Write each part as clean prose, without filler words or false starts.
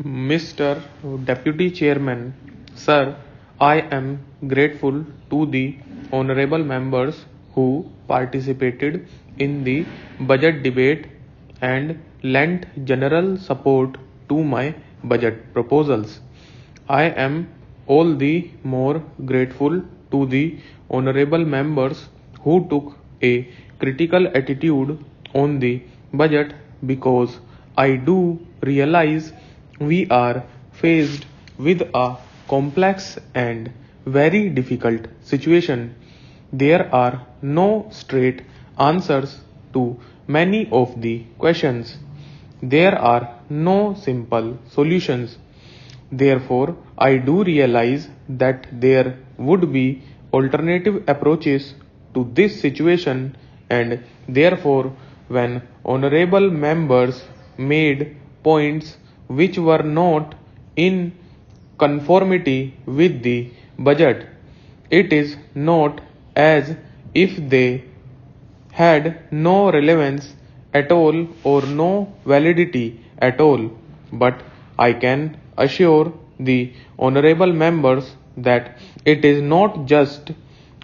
Mr. Deputy Chairman, Sir, I am grateful to the honorable members who participated in the budget debate and lent general support to my budget proposals. I am all the more grateful to the honorable members who took a critical attitude on the budget because I do realize we are faced with a complex and very difficult situation. There are no straight answers to many of the questions. There are no simple solutions. Therefore, I do realize that there would be alternative approaches to this situation, and therefore, when honorable members made points which were not in conformity with the budget, it is not as if they had no relevance at all or no validity at all, but I can assure the honorable members that it is not just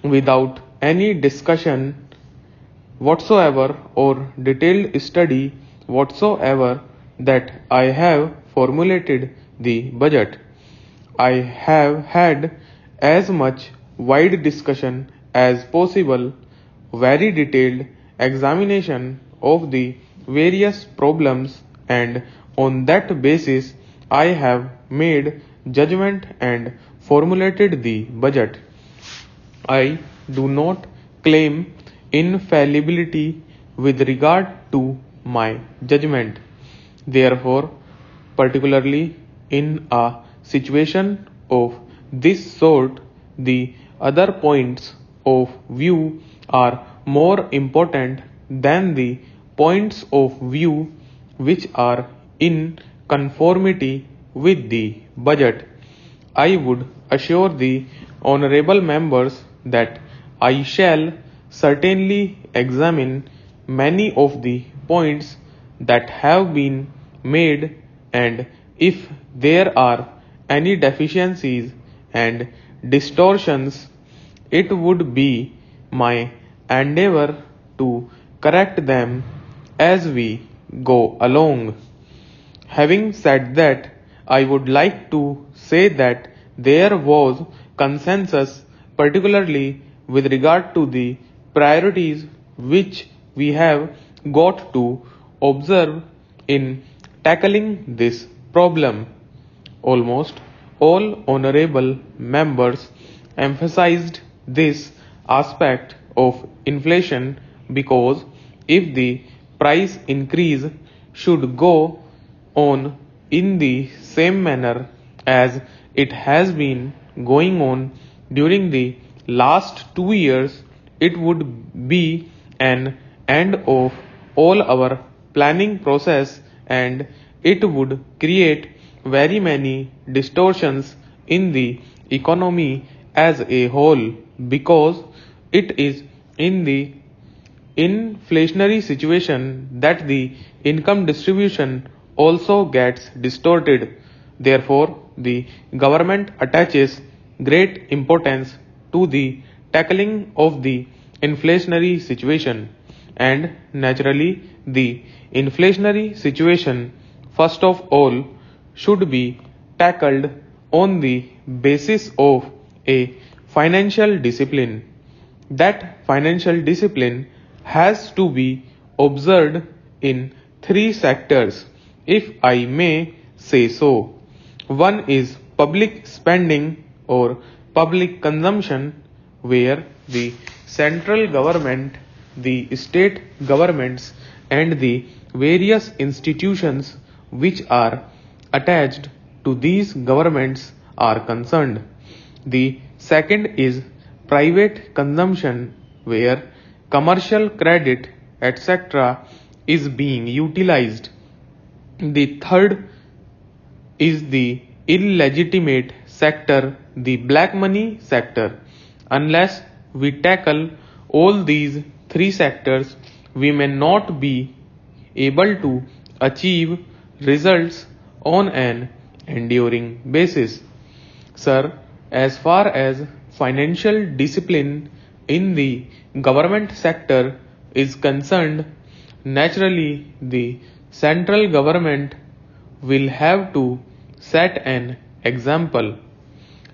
without any discussion whatsoever or detailed study whatsoever that I have formulated the budget. I have had as much wide discussion as possible, very detailed examination of the various problems, and on that basis I have made judgment and formulated the budget. I do not claim infallibility with regard to my judgment. Therefore, particularly in a situation of this sort, the other points of view are more important than the points of view which are in conformity with the budget. I would assure the honorable members that I shall certainly examine many of the points that have been made, and if there are any deficiencies and distortions, it would be my endeavor to correct them as we go along. Having said that, I would like to say that there was consensus, particularly with regard to the priorities which we have got to observe in tackling this problem. Almost all honorable members emphasized this aspect of inflation because if the price increase should go on in the same manner as it has been going on during the last 2 years, it would be an end of all our planning process, and it would create very many distortions in the economy as a whole, because it is in the inflationary situation that the income distribution also gets distorted. Therefore, the government attaches great importance to the tackling of the inflationary situation, and naturally the inflationary situation first of all should be tackled on the basis of a financial discipline. That financial discipline has to be observed in 3 sectors, if I may say so. One is public spending or public consumption, where the central government, the state governments, and the various institutions which are attached to these governments are concerned. The second is private consumption, where commercial credit, etc., is being utilized. The third is the illegitimate sector, the black money sector. Unless we tackle all these 3 sectors, we may not be able to achieve results on an enduring basis. Sir, as far as financial discipline in the government sector is concerned, naturally the central government will have to set an example.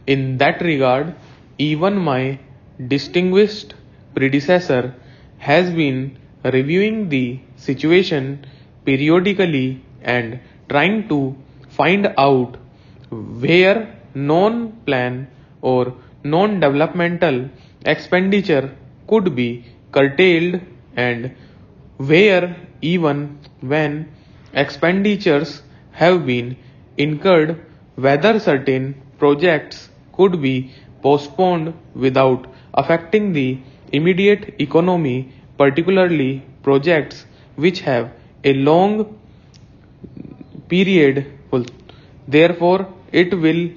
In that regard, even my distinguished predecessor has been reviewing the situation periodically and trying to find out where non-plan or non-developmental expenditure could be curtailed and where even when expenditures have been incurred, whether certain projects could be postponed without affecting the immediate economy, particularly projects which have a long period. Therefore, it will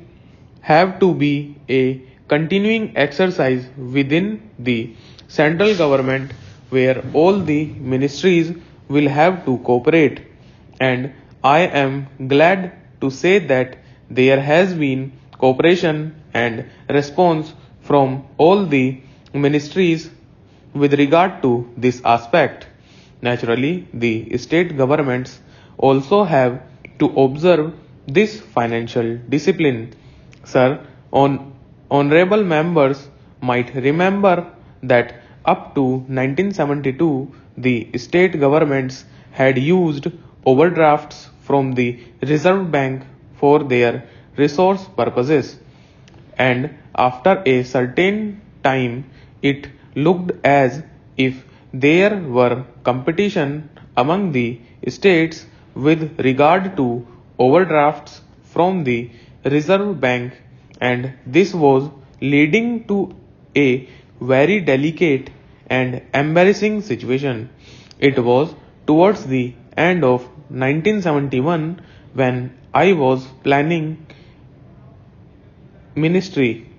have to be a continuing exercise within the central government where all the ministries will have to cooperate. And I am glad to say that there has been cooperation and response from all the ministries with regard to this aspect. Naturally, the state governments also have to observe this financial discipline. Sir, honorable members might remember that up to 1972, the state governments had used overdrafts from the Reserve Bank for their resource purposes. And after a certain time, it looked as if there were competition among the states with regard to overdrafts from the Reserve Bank, and this was leading to a very delicate and embarrassing situation. It was towards the end of 1971 when I was planning ministry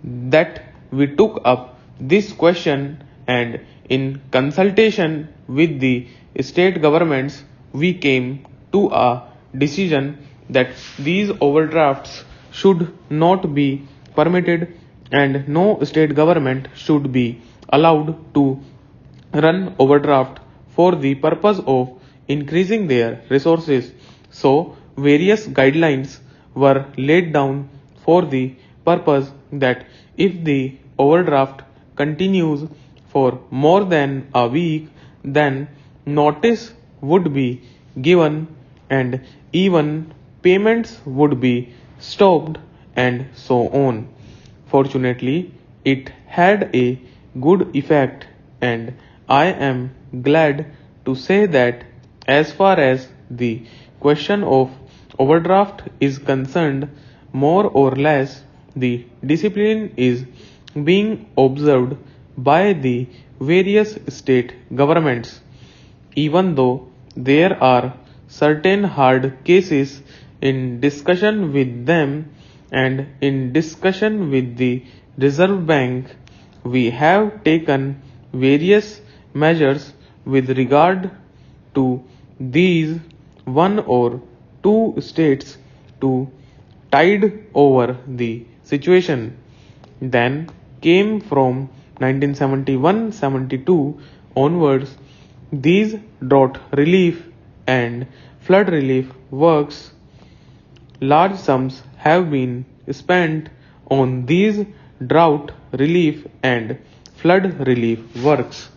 that we took up this question, and in consultation with the state governments we came to a decision that these overdrafts should not be permitted and no state government should be allowed to run overdraft for the purpose of increasing their resources. So various guidelines were laid down for the purpose that if the overdraft continues for more than a week, then notice would be given and even payments would be stopped and so on. Fortunately, it had a good effect, and I am glad to say that as far as the question of overdraft is concerned, more or less the discipline is being observed by the various state governments. Even though there are certain hard cases in discussion with them and in discussion with the Reserve Bank, we have taken various measures with regard to these one or two states to tide over the situation. Then came from 1971-72 onwards these drought relief and flood relief works. Large sums have been spent on these drought relief and flood relief works.